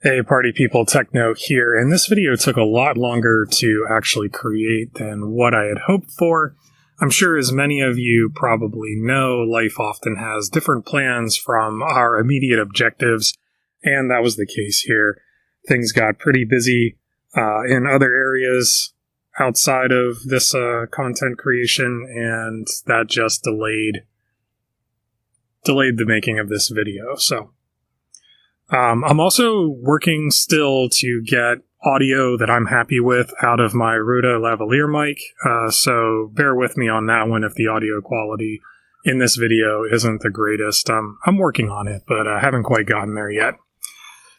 Hey party people, Techno here, and this video took a lot longer to actually create than what I had hoped for. I'm sure as many of you probably know, life often has different plans from our immediate objectives, and that was the case here. Things got pretty busy in other areas outside of this content creation, and that just delayed the making of this video, so... I'm also working still to get audio that I'm happy with out of my Rode lavalier mic, so bear with me on that one if the audio quality in this video isn't the greatest. I'm working on it, but I haven't quite gotten there yet.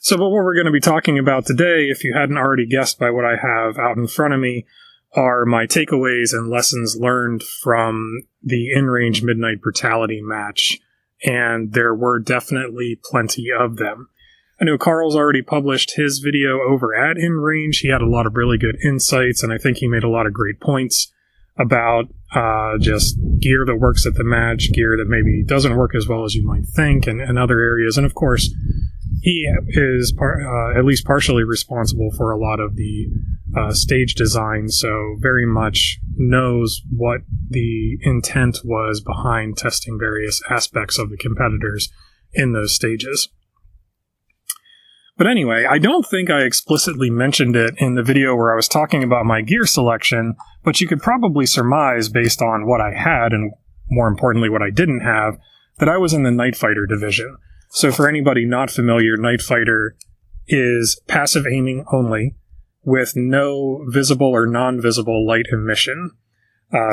So but what we're going to be talking about today, if you hadn't already guessed by what I have out in front of me, are my takeaways and lessons learned from the in-range Midnight Brutality match, and there were definitely plenty of them. I know Carl's already published his video over at In Range. He had a lot of really good insights, and I think he made a lot of great points about just gear that works at the match, gear that maybe doesn't work as well as you might think, and other areas. And of course, he is at least partially responsible for a lot of the stage design, so very much knows what the intent was behind testing various aspects of the competitors in those stages. But anyway, I don't think I explicitly mentioned it in the video where I was talking about my gear selection, but you could probably surmise based on what I had, and more importantly what I didn't have, that I was in the Night Fighter division. So for anybody not familiar, Night Fighter is passive aiming only, with no visible or non-visible light emission.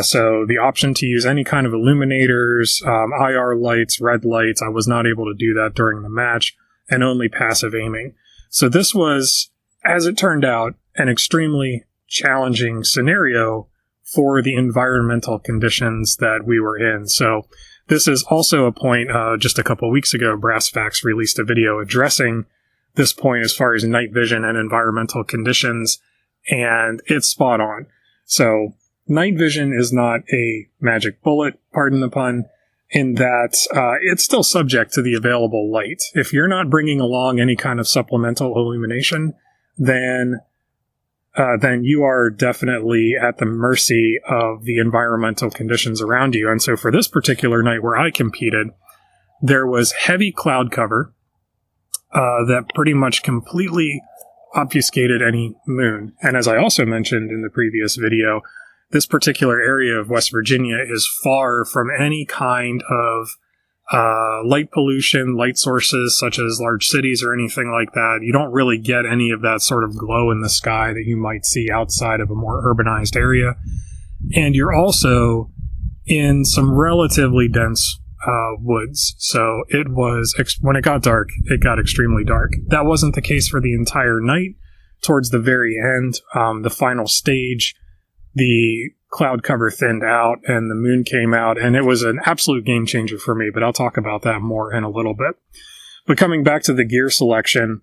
So the option to use any kind of illuminators, IR lights, red lights, I was not able to do that during the match, and only passive aiming. So this was, as it turned out, an extremely challenging scenario for the environmental conditions that we were in. So this is also a point, just a couple weeks ago, Brassfax released a video addressing this point as far as night vision and environmental conditions, and it's spot on. So night vision is not a magic bullet, pardon the pun, in that it's still subject to the available light. If you're not bringing along any kind of supplemental illumination, then you are definitely at the mercy of the environmental conditions around you. And so for this particular night where I competed, there was heavy cloud cover that pretty much completely obfuscated any moon. And as I also mentioned in the previous video, this particular area of West Virginia is far from any kind of light pollution, light sources such as large cities or anything like that. You don't really get any of that sort of glow in the sky that you might see outside of a more urbanized area. And you're also in some relatively dense woods. So it was, when it got dark, it got extremely dark. That wasn't the case for the entire night. Towards the very end, the final stage, the cloud cover thinned out and the moon came out, and it was an absolute game changer for me, but I'll talk about that more in a little bit. But coming back to the gear selection,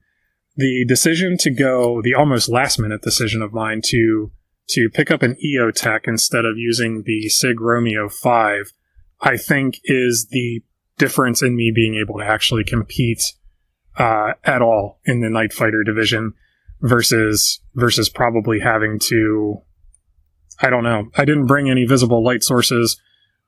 the decision to go, the almost last minute decision of mine to pick up an EOTech instead of using the SIG Romeo 5, I think is the difference in me being able to actually compete at all in the Night Fighter division versus probably having to, I don't know. I didn't bring any visible light sources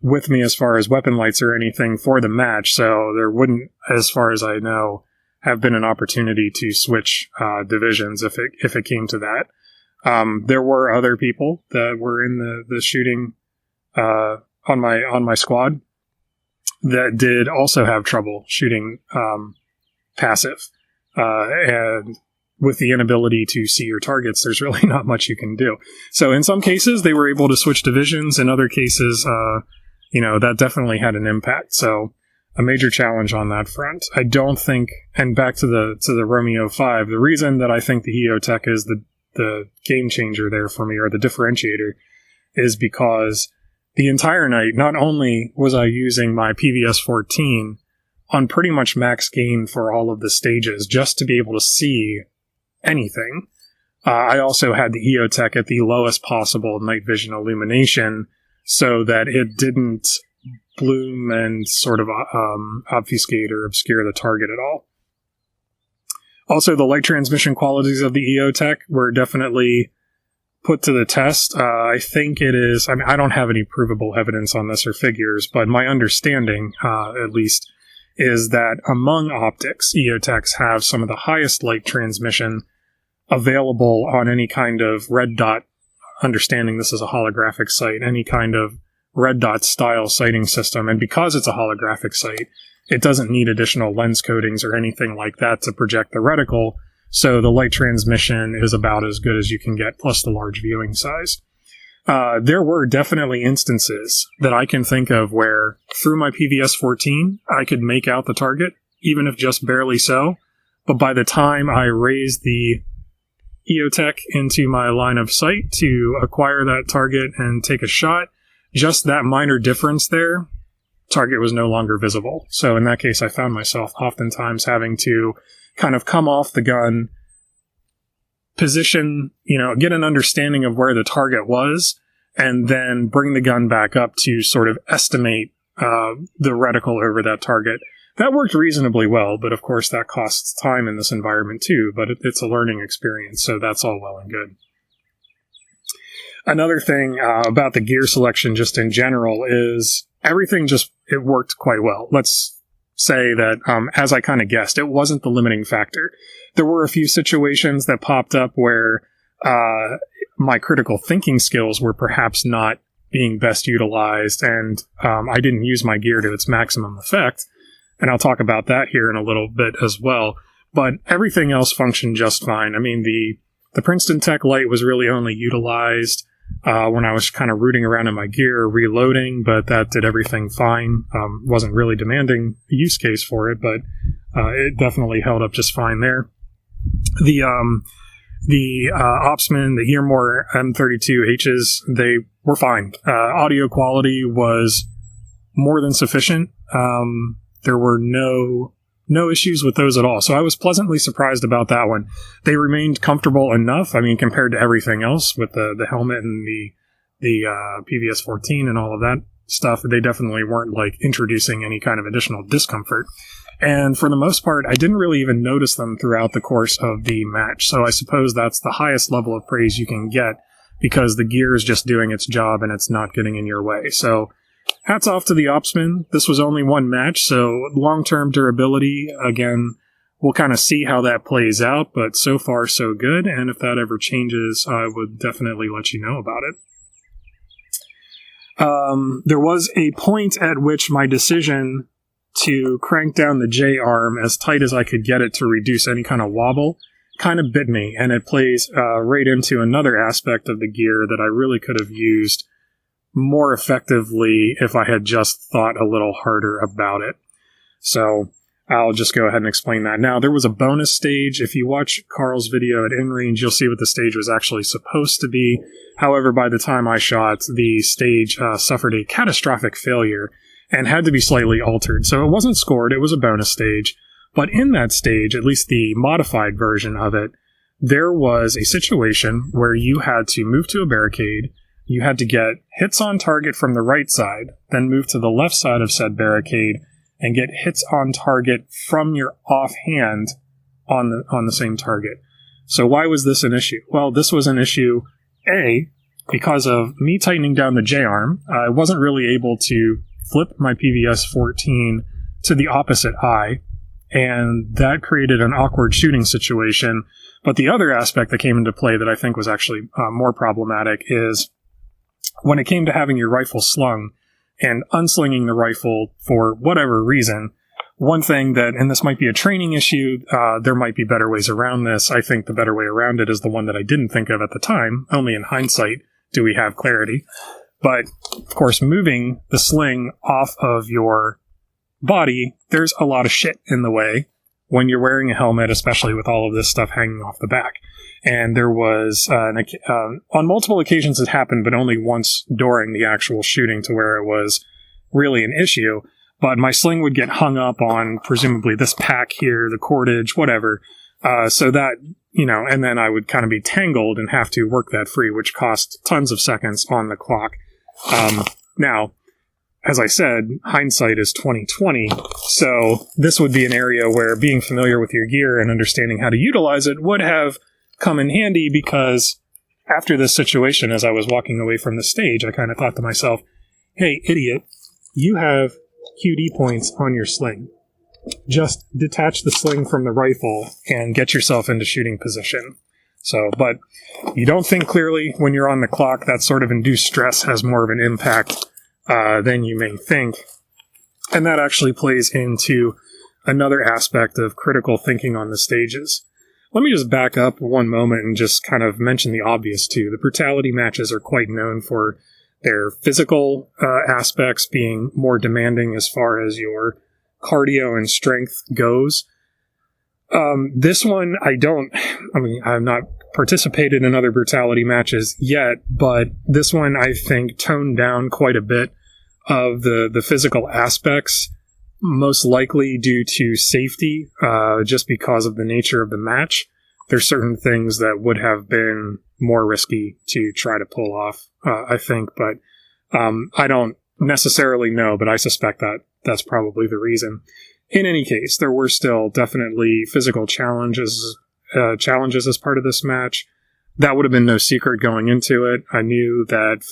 with me as far as weapon lights or anything for the match, so there wouldn't, as far as I know, have been an opportunity to switch divisions if it came to that. There were other people that were in the shooting on my squad that did also have trouble shooting passive, and with the inability to see your targets, there's really not much you can do. So in some cases, they were able to switch divisions. In other cases, that definitely had an impact. So a major challenge on that front. I don't think, and back to the Romeo 5, the reason that I think the EOTech is the game changer there for me, or the differentiator, is because the entire night, not only was I using my PVS 14 on pretty much max gain for all of the stages, just to be able to see anything. I also had the EOTech at the lowest possible night vision illumination so that it didn't bloom and sort of obfuscate or obscure the target at all. Also, the light transmission qualities of the EOTech were definitely put to the test. I think it is, I don't have any provable evidence on this or figures, but my understanding, at least, is that among optics, EOTechs have some of the highest light transmission available on any kind of red dot, understanding this is a holographic sight, any kind of red dot style sighting system. And because it's a holographic sight, it doesn't need additional lens coatings or anything like that to project the reticle. So the light transmission is about as good as you can get, plus the large viewing size. There were definitely instances that I can think of where through my PVS-14, I could make out the target, even if just barely so. But by the time I raised the EOTech into my line of sight to acquire that target and take a shot, just that minor difference there, target was no longer visible. So in that case, I found myself oftentimes having to kind of come off the gun, position, get an understanding of where the target was, and then bring the gun back up to sort of estimate the reticle over that target. That worked reasonably well, but of course that costs time in this environment too, but it's a learning experience, so that's all well and good. Another thing about the gear selection just in general is everything it worked quite well. Let's say that, as I kind of guessed, it wasn't the limiting factor. There were a few situations that popped up where my critical thinking skills were perhaps not being best utilized, and I didn't use my gear to its maximum effect. And I'll talk about that here in a little bit as well. But everything else functioned just fine. I mean, the Princeton Tech light was really only utilized when I was kind of rooting around in my gear, reloading, but that did everything fine. Wasn't really demanding a use case for it, but it definitely held up just fine there. The Opsman, the Earmore M32Hs, they were fine. Audio quality was more than sufficient. There were no issues with those at all. So I was pleasantly surprised about that one. They remained comfortable enough. I mean, compared to everything else with the helmet and the PVS-14 and all of that stuff, they definitely weren't like introducing any kind of additional discomfort. And for the most part, I didn't really even notice them throughout the course of the match. So I suppose that's the highest level of praise you can get, because the gear is just doing its job and it's not getting in your way. So hats off to the Opsman. This was only one match, so long-term durability, again, we'll kind of see how that plays out, but so far so good, and if that ever changes, I would definitely let you know about it. There was a point at which my decision to crank down the J-arm as tight as I could get it to reduce any kind of wobble kind of bit me, and it plays right into another aspect of the gear that I really could have used more effectively if I had just thought a little harder about it. So I'll just go ahead and explain that. Now, there was a bonus stage. If you watch Carl's video at InRange, you'll see what the stage was actually supposed to be. However, by the time I shot, the stage suffered a catastrophic failure and had to be slightly altered. So it wasn't scored, it was a bonus stage. But in that stage, at least the modified version of it, there was a situation where you had to move to a barricade. You had to get hits on target from the right side, then move to the left side of said barricade and get hits on target from your offhand on the same target. So why was this an issue? Well, this was an issue, A, because of me tightening down the J-arm. I wasn't really able to flip my PVS-14 to the opposite eye, and that created an awkward shooting situation. But the other aspect that came into play that I think was actually more problematic is when it came to having your rifle slung and unslinging the rifle for whatever reason, one thing that, and this might be a training issue, there might be better ways around this. I think the better way around it is the one that I didn't think of at the time. Only in hindsight do we have clarity. But, of course, moving the sling off of your body, there's a lot of shit in the way when you're wearing a helmet, especially with all of this stuff hanging off the back. And there was, on multiple occasions it happened, but only once during the actual shooting to where it was really an issue. But my sling would get hung up on, presumably, this pack here, the cordage, whatever. So that, and then I would kind of be tangled and have to work that free, which cost tons of seconds on the clock. Now, as I said, hindsight is 20/20. So this would be an area where being familiar with your gear and understanding how to utilize it would have come in handy, because after this situation, as I was walking away from the stage, I kind of thought to myself, hey, idiot, you have QD points on your sling. Just detach the sling from the rifle and get yourself into shooting position. So, but you don't think clearly when you're on the clock. That sort of induced stress has more of an impact than you may think. And that actually plays into another aspect of critical thinking on the stages. Let me just back up one moment and just kind of mention the obvious too. The brutality matches are quite known for their physical aspects being more demanding as far as your cardio and strength goes. This one, I've not participated in other brutality matches yet, but this one I think toned down quite a bit of the physical aspects, most likely due to safety, just because of the nature of the match. There's certain things that would have been more risky to try to pull off, I think, but I don't necessarily know, but I suspect that that's probably the reason. In any case, there were still definitely physical challenges as part of this match. That would have been no secret going into it. I knew that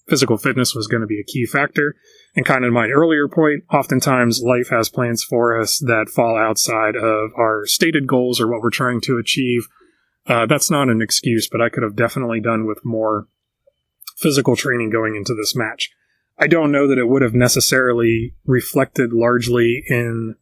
physical fitness was going to be a key factor. And kind of my earlier point, oftentimes life has plans for us that fall outside of our stated goals or what we're trying to achieve. That's not an excuse, but I could have definitely done with more physical training going into this match. I don't know that it would have necessarily reflected largely in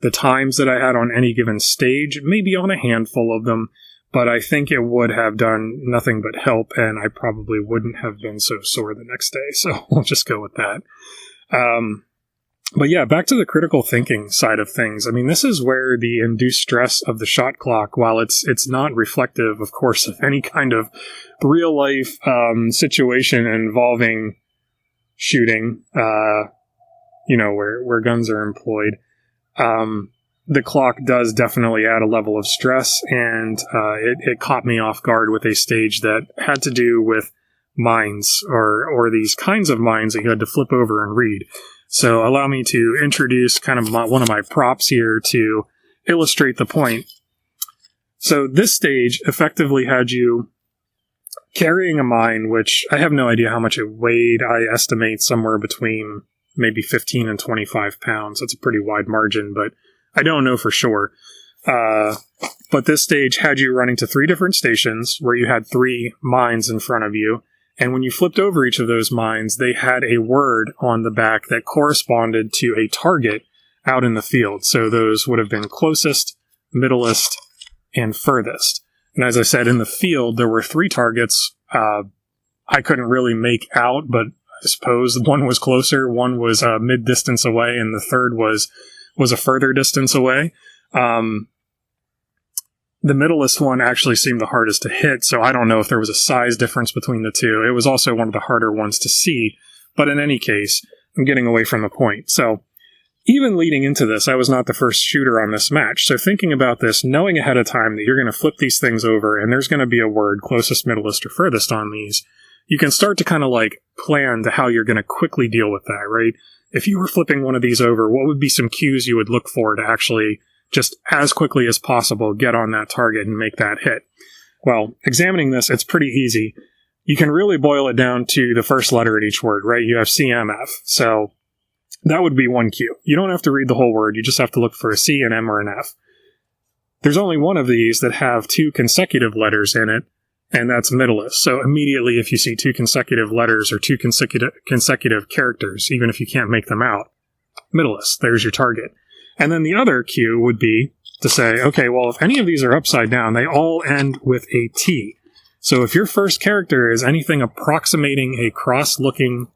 the times that I had on any given stage, maybe on a handful of them, but I think it would have done nothing but help, and I probably wouldn't have been so sore the next day, so we'll just go with that. But yeah, back to the critical thinking side of things. I mean, this is where the induced stress of the shot clock, while it's not reflective, of course, of any kind of real-life situation involving shooting, where guns are employed, the clock does definitely add a level of stress, and it caught me off guard with a stage that had to do with mines, or these kinds of mines that you had to flip over and read. So allow me to introduce kind of one of my props here to illustrate the point. So this stage effectively had you carrying a mine, which I have no idea how much it weighed. I estimate somewhere between maybe 15 and 25 pounds. That's a pretty wide margin, but I don't know for sure. But this stage had you running to 3 different stations where you had 3 mines in front of you. And when you flipped over each of those mines, they had a word on the back that corresponded to a target out in the field. So those would have been closest, middlest, and furthest. And as I said, in the field, there were 3 targets. I couldn't really make out, but I suppose one was closer, one was mid-distance away, and the third was a further distance away. The middlest one actually seemed the hardest to hit, so I don't know if there was a size difference between the two. It was also one of the harder ones to see, but in any case, I'm getting away from the point. So even leading into this, I was not the first shooter on this match, so thinking about this, knowing ahead of time that you're going to flip these things over and there's going to be a word, closest, middlest, or furthest on these, you can start to kind of like plan to how you're going to quickly deal with that, right? If you were flipping one of these over, what would be some cues you would look for to actually just as quickly as possible get on that target and make that hit? Well, examining this, it's pretty easy. You can really boil it down to the first letter in each word, right? You have CMF. So that would be one cue. You don't have to read the whole word. You just have to look for a C, an M, or an F. There's only one of these that have 2 consecutive letters in it, and that's middlest. So immediately if you see 2 consecutive letters or 2 consecutive characters, even if you can't make them out, middlest, there's your target. And then the other cue would be to say, okay, well, if any of these are upside down, they all end with a T. So if your first character is anything approximating a cross-looking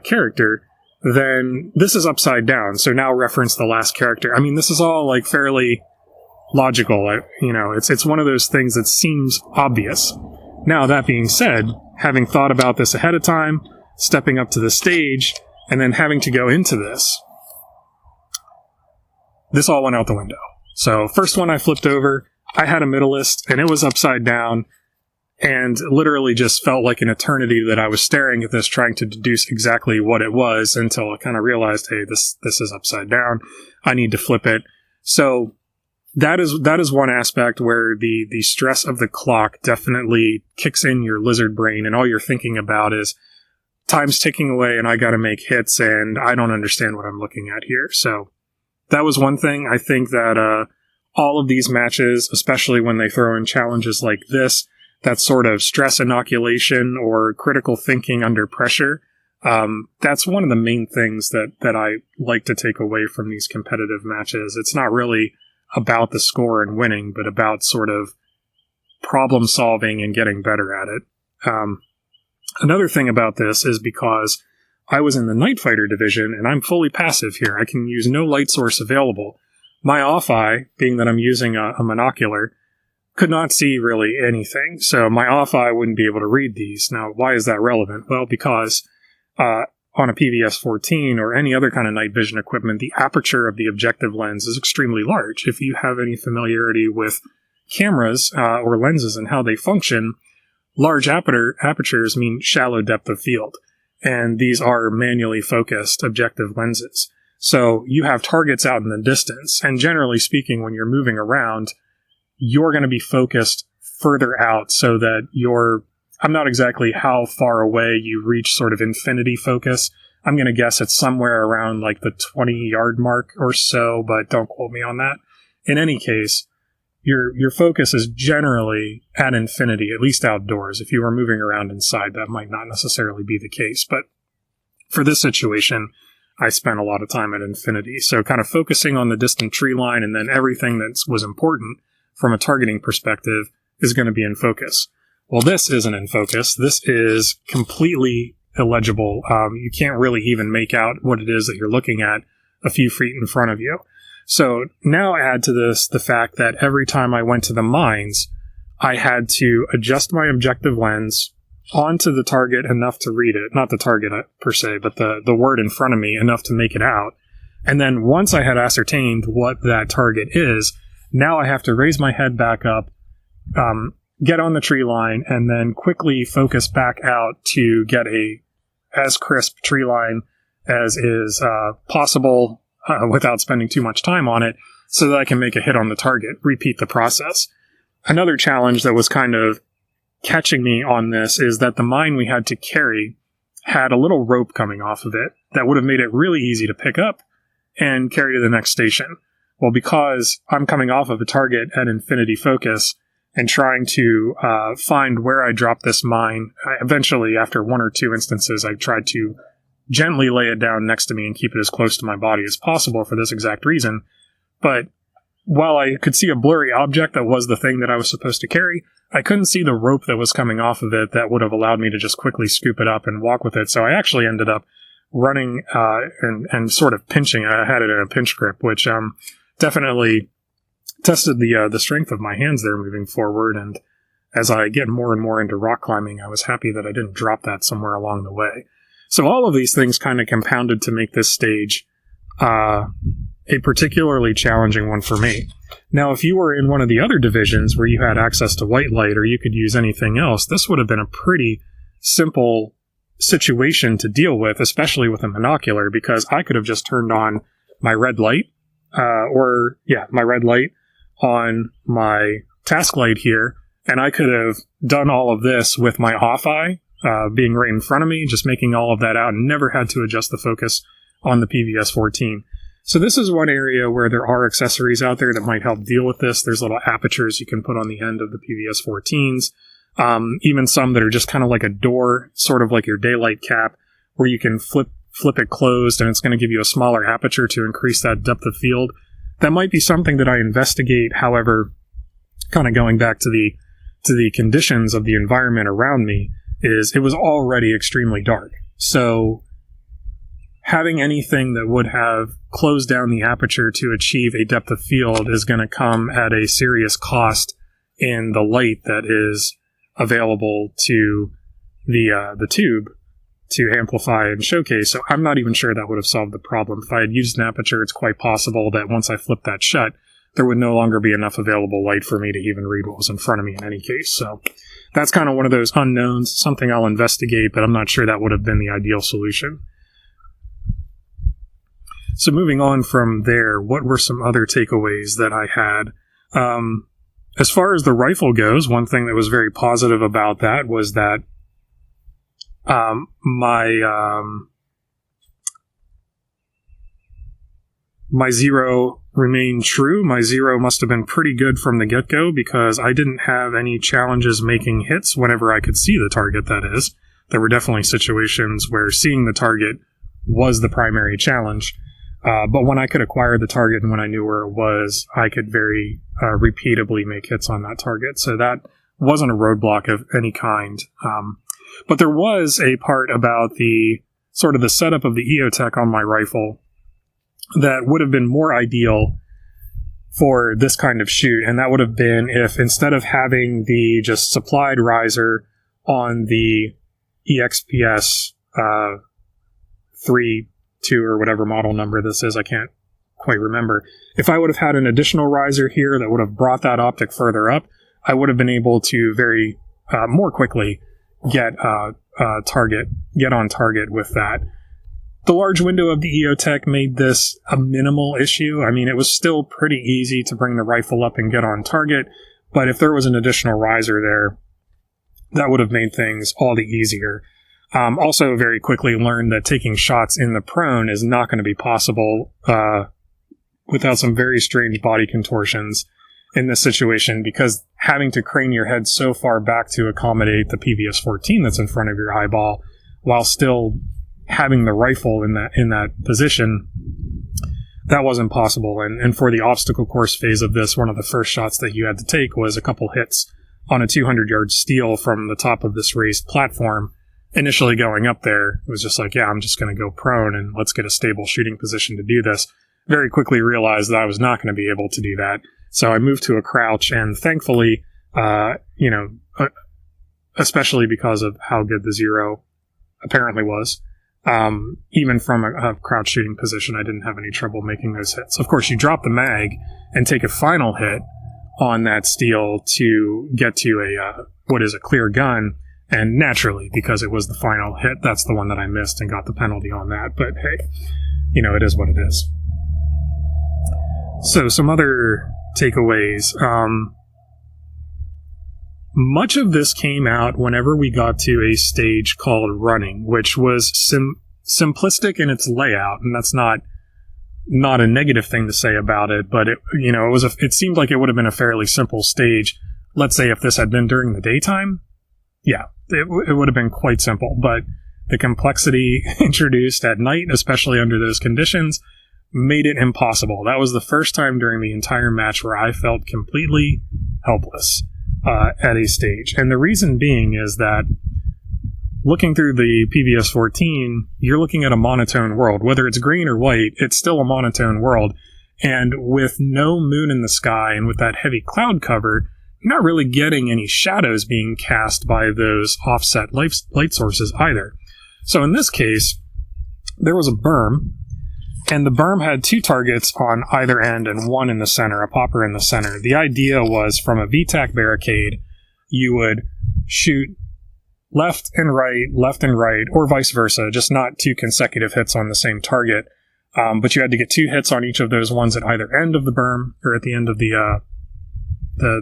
character, then this is upside down. So now reference the last character. I mean, this is all like fairly logical. It's one of those things that seems obvious. Now, that being said, having thought about this ahead of time, stepping up to the stage, and then having to go into this all went out the window. So first one I flipped over, I had a middlest, and it was upside down. and literally just felt like an eternity that I was staring at this, trying to deduce exactly what it was, until I kind of realized, hey, this is upside down. I need to flip it. So that is one aspect where the stress of the clock definitely kicks in your lizard brain, and all you're thinking about is time's ticking away and I got to make hits, and I don't understand what I'm looking at here. So that was one thing. I think that all of these matches, especially when they throw in challenges like this, that sort of stress inoculation or critical thinking under pressure, that's one of the main things that I like to take away from these competitive matches. It's not really about the score and winning, but about sort of problem solving and getting better at it. Another thing about this is because I was in the Night Fighter division, and I'm fully passive here. I can use no light source available. My off eye, being that I'm using a monocular, could not see really anything. So my off eye wouldn't be able to read these. Now, why is that relevant? Well, because on a PVS-14 or any other kind of night vision equipment, the aperture of the objective lens is extremely large. If you have any familiarity with cameras or lenses and how they function, large apertures mean shallow depth of field. And these are manually focused objective lenses. So you have targets out in the distance. And generally speaking, when you're moving around, you're going to be focused further out so that I'm not exactly how far away you reach sort of infinity focus. I'm going to guess it's somewhere around like the 20-yard mark or so, but don't quote me on that. In any case, your focus is generally at infinity, at least outdoors. If you were moving around inside, that might not necessarily be the case. But for this situation, I spent a lot of time at infinity. So kind of focusing on the distant tree line, and then everything that was important from a targeting perspective is going to be in focus. Well, this isn't in focus. This is completely illegible. You can't really even make out what it is that you're looking at a few feet in front of you. So now add to this the fact that every time I went to the mines, I had to adjust my objective lens onto the target enough to read it. Not the target per se, but the word in front of me enough to make it out. And then once I had ascertained what that target is, now I have to raise my head back up, get on the tree line, and then quickly focus back out to get as crisp tree line as is possible without spending too much time on it, so that I can make a hit on the target, repeat the process. Another challenge that was kind of catching me on this is that the mine we had to carry had a little rope coming off of it that would have made it really easy to pick up and carry to the next station. Well, because I'm coming off of a target at infinity focus and trying to find where I dropped this mine, eventually, after one or two instances, I tried to gently lay it down next to me and keep it as close to my body as possible for this exact reason. But while I could see a blurry object that was the thing that I was supposed to carry, I couldn't see the rope that was coming off of it that would have allowed me to just quickly scoop it up and walk with it. So I actually ended up running and sort of pinching. I had it in a pinch grip, which definitely tested the strength of my hands there moving forward. And as I get more and more into rock climbing, I was happy that I didn't drop that somewhere along the way. So all of these things kind of compounded to make this stage a particularly challenging one for me. Now, if you were in one of the other divisions where you had access to white light or you could use anything else, this would have been a pretty simple situation to deal with, especially with a monocular, because I could have just turned on my red light, my red light on my task light here, and I could have done all of this with my off eye being right in front of me, just making all of that out, and never had to adjust the focus on the PVS-14. So this is one area where there are accessories out there that might help deal with this. There's little apertures you can put on the end of the PVS-14s, even some that are just kind of like a door, sort of like your daylight cap, where you can flip it closed and it's going to give you a smaller aperture to increase that depth of field. That might be something that I investigate. However, kind of going back to the conditions of the environment around me, is it was already extremely dark. So having anything that would have closed down the aperture to achieve a depth of field is going to come at a serious cost in the light that is available to the tube to amplify and showcase. So I'm not even sure that would have solved the problem. If I had used an aperture, it's quite possible that once I flipped that shut, there would no longer be enough available light for me to even read what was in front of me in any case. So that's kind of one of those unknowns, something I'll investigate, but I'm not sure that would have been the ideal solution. So moving on from there, what were some other takeaways that I had? As far as the rifle goes, one thing that was very positive about that was that my zero remained true. My zero must have been pretty good from the get-go because I didn't have any challenges making hits whenever I could see the target, that is. There were definitely situations where seeing the target was the primary challenge. But when I could acquire the target and when I knew where it was, I could very repeatably make hits on that target. So that wasn't a roadblock of any kind. But there was a part about the sort of the setup of the EOTech on my rifle that would have been more ideal for this kind of shoot. And that would have been if instead of having the just supplied riser on the EXPS 3, 2 or whatever model number this is, I can't quite remember. If I would have had an additional riser here that would have brought that optic further up, I would have been able to very more quickly get on target with that. The large window of the EOTech made this a minimal issue. I mean, it was still pretty easy to bring the rifle up and get on target, but if there was an additional riser there, that would have made things all the easier. Also very quickly learned that taking shots in the prone is not going to be possible without some very strange body contortions in this situation, because having to crane your head so far back to accommodate the PVS-14 that's in front of your eyeball while still having the rifle in that position, that wasn't possible. And for the obstacle course phase of this, one of the first shots that you had to take was a couple hits on a 200-yard steel from the top of this raised platform. Initially going up there, it was just like, yeah, I'm just going to go prone and let's get a stable shooting position to do this. Very quickly realized that I was not going to be able to do that. So I moved to a crouch, and thankfully, especially because of how good the zero apparently was, even from a crouch shooting position, I didn't have any trouble making those hits. Of course, you drop the mag and take a final hit on that steel to get to what is a clear gun. And naturally, because it was the final hit, that's the one that I missed and got the penalty on that. But hey, it is what it is. So some other takeaways. Much of this came out whenever we got to a stage called running, which was simplistic in its layout, and that's not a negative thing to say about it, but it seemed like it would have been a fairly simple stage. Let's say if this had been during the daytime, yeah, it would have been quite simple, but the complexity introduced at night, especially under those conditions, made it impossible. That was the first time during the entire match where I felt completely helpless at a stage. And the reason being is that looking through the PVS-14, you're looking at a monotone world. Whether it's green or white, it's still a monotone world. And with no moon in the sky and with that heavy cloud cover, you're not really getting any shadows being cast by those offset light sources either. So in this case, there was a berm, and the berm had two targets on either end and one in the center, a popper in the center. The idea was from a VTAC barricade, you would shoot left and right, or vice versa, just not two consecutive hits on the same target. But you had to get two hits on each of those ones at either end of the berm, or at the end of the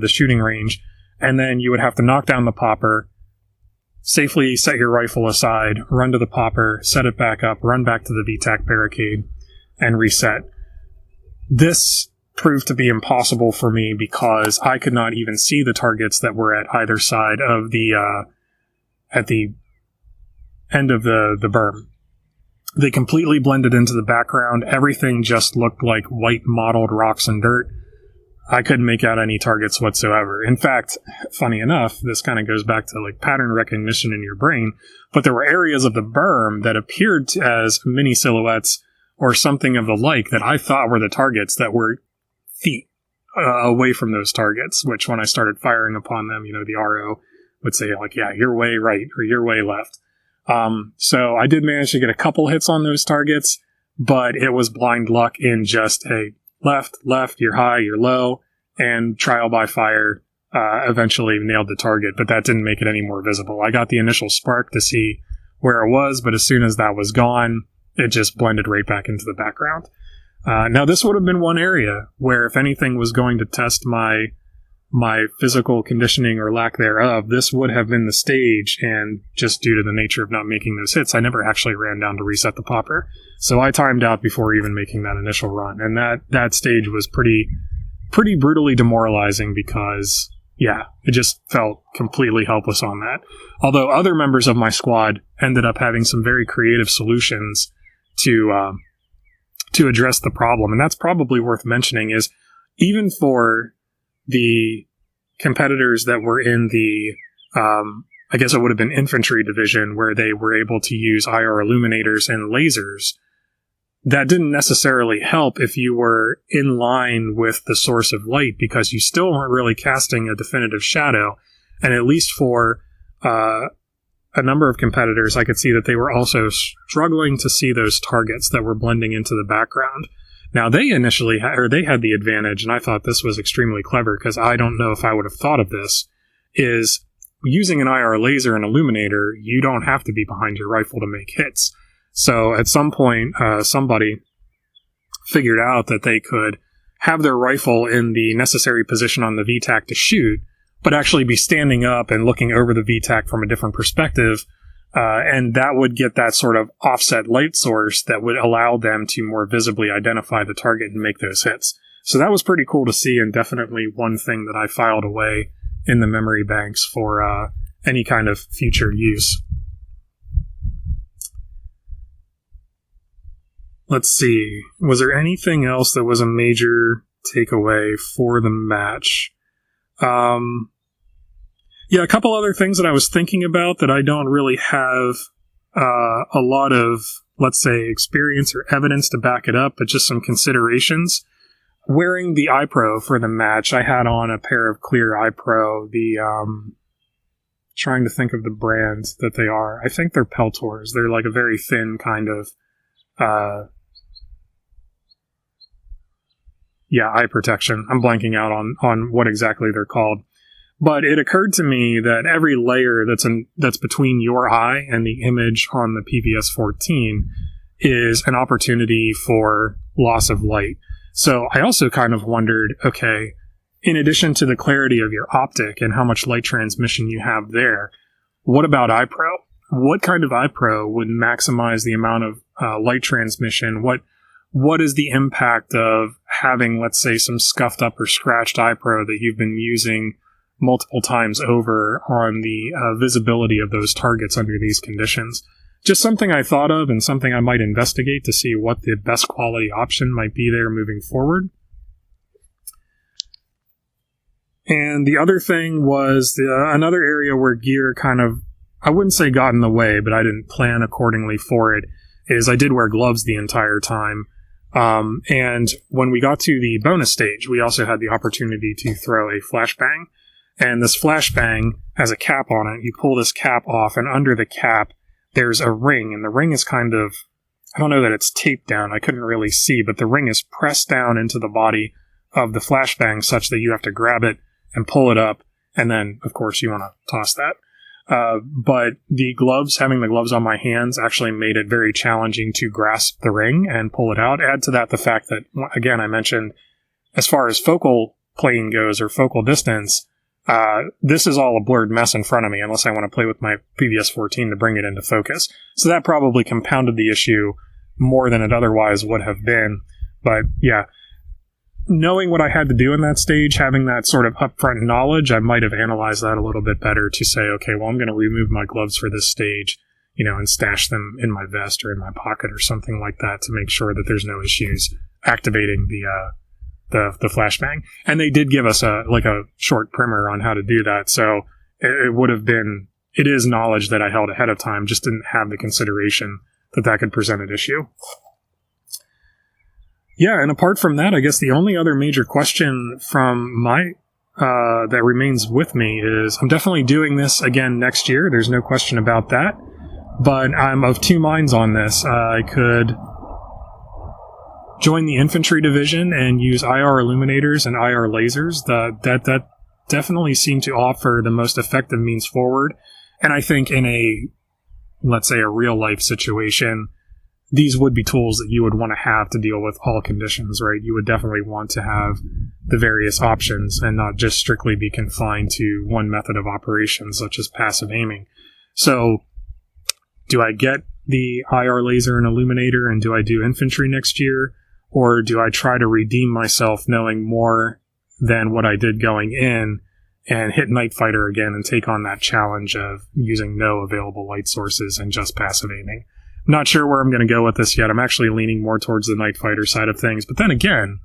shooting range, and then you would have to knock down the popper, safely set your rifle aside, run to the popper, set it back up, run back to the VTAC barricade, and reset. This proved to be impossible for me because I could not even see the targets that were at either side of at the end of the berm. They completely blended into the background. Everything just looked like white mottled rocks and dirt. I couldn't make out any targets whatsoever. In fact, funny enough, this kind of goes back to like pattern recognition in your brain, but there were areas of the berm that appeared as mini silhouettes or something of the like that I thought were the targets that were feet away from those targets, which when I started firing upon them, the RO would say like, yeah, you're way right or you're way left. So I did manage to get a couple hits on those targets, but it was blind luck in just a left, you're high, you're low, and trial by fire eventually nailed the target, but that didn't make it any more visible. I got the initial spark to see where it was, but as soon as that was gone, it just blended right back into the background. Now, this would have been one area where if anything was going to test my physical conditioning or lack thereof, this would have been the stage, and just due to the nature of not making those hits, I never actually ran down to reset the popper. So I timed out before even making that initial run, and that stage was pretty brutally demoralizing because, yeah, it just felt completely helpless on that. Although other members of my squad ended up having some very creative solutions to address the problem, and that's probably worth mentioning, is even for the competitors that were in the, I guess it would have been infantry division, where they were able to use IR illuminators and lasers, that didn't necessarily help if you were in line with the source of light, because you still weren't really casting a definitive shadow. And at least for a number of competitors, I could see that they were also struggling to see those targets that were blending into the background. Now, they initially they had the advantage, and I thought this was extremely clever, because I don't know if I would have thought of this, is using an IR laser and illuminator, you don't have to be behind your rifle to make hits. So at some point, somebody figured out that they could have their rifle in the necessary position on the VTAC to shoot, but actually be standing up and looking over the VTAC from a different perspective, and that would get that sort of offset light source that would allow them to more visibly identify the target and make those hits. So that was pretty cool to see, and definitely one thing that I filed away in the memory banks for any kind of future use. Let's see. Was there anything else that was a major takeaway for the match? Yeah, a couple other things that I was thinking about that I don't really have a lot of, let's say, experience or evidence to back it up, but just some considerations. Wearing the iPro for the match, I had on a pair of clear iPro, trying to think of the brand that they are. I think they're Peltors. They're like a very thin kind of, eye protection. I'm blanking out on what exactly they're called. But it occurred to me that every layer that's between your eye and the image on the PVS-14 is an opportunity for loss of light. So I also kind of wondered, okay, in addition to the clarity of your optic and how much light transmission you have there, what about iPro? What kind of iPro would maximize the amount of light transmission? What is the impact of having, let's say, some scuffed up or scratched iPro that you've been using multiple times over on the visibility of those targets under these conditions? Just something I thought of, and something I might investigate to see what the best quality option might be there moving forward. And the other thing was another area where gear kind of, I wouldn't say got in the way, but I didn't plan accordingly for it, is I did wear gloves the entire time. And when we got to the bonus stage, we also had the opportunity to throw a flashbang. And this flashbang has a cap on it. You pull this cap off, and under the cap, there's a ring. And the ring is kind of, I don't know that it's taped down. I couldn't really see, but the ring is pressed down into the body of the flashbang such that you have to grab it and pull it up. And then, of course, you want to toss that. But the gloves, having the gloves on my hands, actually made it very challenging to grasp the ring and pull it out. Add to that the fact that, again, I mentioned, as far as focal plane goes, or focal distance, this is all a blurred mess in front of me unless I want to play with my PVS-14 to bring it into focus. So that probably compounded the issue more than it otherwise would have been. But yeah, knowing what I had to do in that stage, having that sort of upfront knowledge, I might have analyzed that a little bit better to say, okay, well, I'm going to remove my gloves for this stage, and stash them in my vest or in my pocket or something like that to make sure that there's no issues activating the flashbang. And they did give us a short primer on how to do that. So it is knowledge that I held ahead of time, just didn't have the consideration that could present an issue. Yeah, and apart from that, I guess the only other major question from my that remains with me is I'm definitely doing this again next year. There's no question about that. But I'm of two minds on this. I could join the infantry division and use IR illuminators and IR lasers. That definitely seem to offer the most effective means forward. And I think in let's say a real life situation, these would be tools that you would want to have to deal with all conditions, right? You would definitely want to have the various options and not just strictly be confined to one method of operation, such as passive aiming. So, do I get the IR laser and illuminator and do I do infantry next year? Or do I try to redeem myself knowing more than what I did going in and hit Night Fighter again and take on that challenge of using no available light sources and just passive aiming? Not sure where I'm going to go with this yet. I'm actually leaning more towards the Night Fighter side of things. But then again,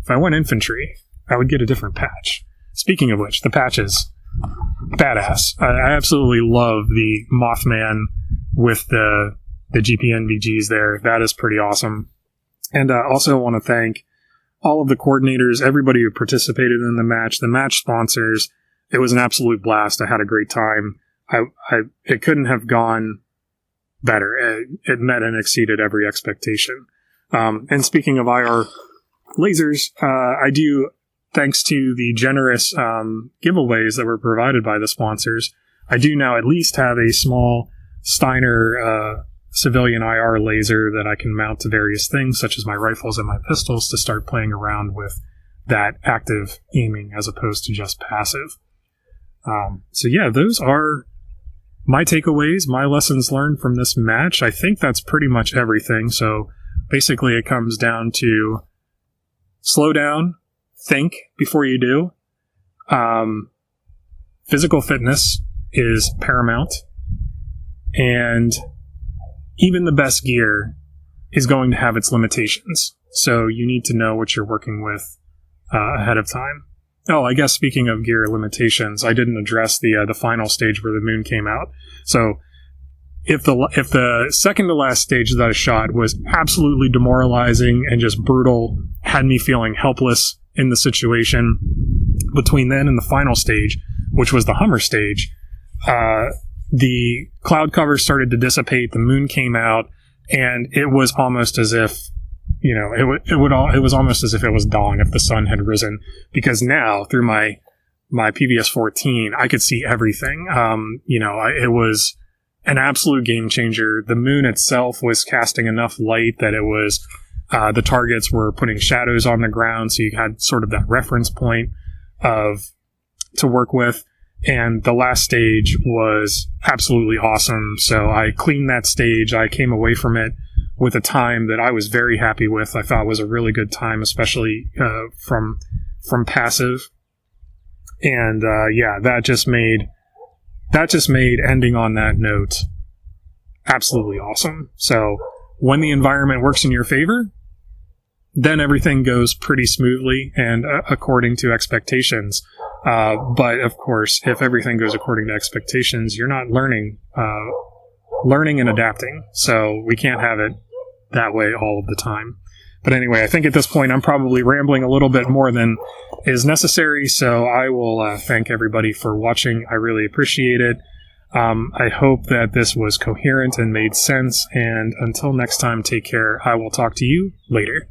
if I went infantry, I would get a different patch. Speaking of which, the patch is badass. I absolutely love the Mothman with the GPNVGs there. That is pretty awesome. And I also want to thank all of the coordinators, everybody who participated in the match sponsors. It was an absolute blast. I had a great time. It couldn't have gone better. It met and exceeded every expectation. And speaking of IR lasers, I do, thanks to the generous giveaways that were provided by the sponsors, I do now at least have a small Steiner civilian IR laser that I can mount to various things, such as my rifles and my pistols, to start playing around with that active aiming as opposed to just passive. So yeah, those are my takeaways, my lessons learned from this match. I think that's pretty much everything. So basically it comes down to slow down, think before you do. Physical fitness is paramount. And even the best gear is going to have its limitations. So you need to know what you're working with ahead of time. Oh, I guess speaking of gear limitations, I didn't address the final stage where the moon came out. So if the second to last stage that I shot was absolutely demoralizing and just brutal, had me feeling helpless in the situation, between then and the final stage, which was the Hummer stage, the cloud cover started to dissipate, the moon came out, and it was almost as if, it was almost as if it was dawn, if the sun had risen, because now through my PVS 14, I could see everything. It was an absolute game changer. The moon itself was casting enough light that it was, the targets were putting shadows on the ground, so you had sort of that reference point to work with. And the last stage was absolutely awesome. So I cleaned that stage. I came away from it with a time that I was very happy with. I thought was a really good time, especially from passive. And that just made ending on that note absolutely awesome. So when the environment works in your favor, then everything goes pretty smoothly and according to expectations. But of course, if everything goes according to expectations, you're not learning and adapting. So we can't have it that way all of the time. But anyway, I think at this point I'm probably rambling a little bit more than is necessary. So I will thank everybody for watching. I really appreciate it. I hope that this was coherent and made sense. And until next time, take care. I will talk to you later.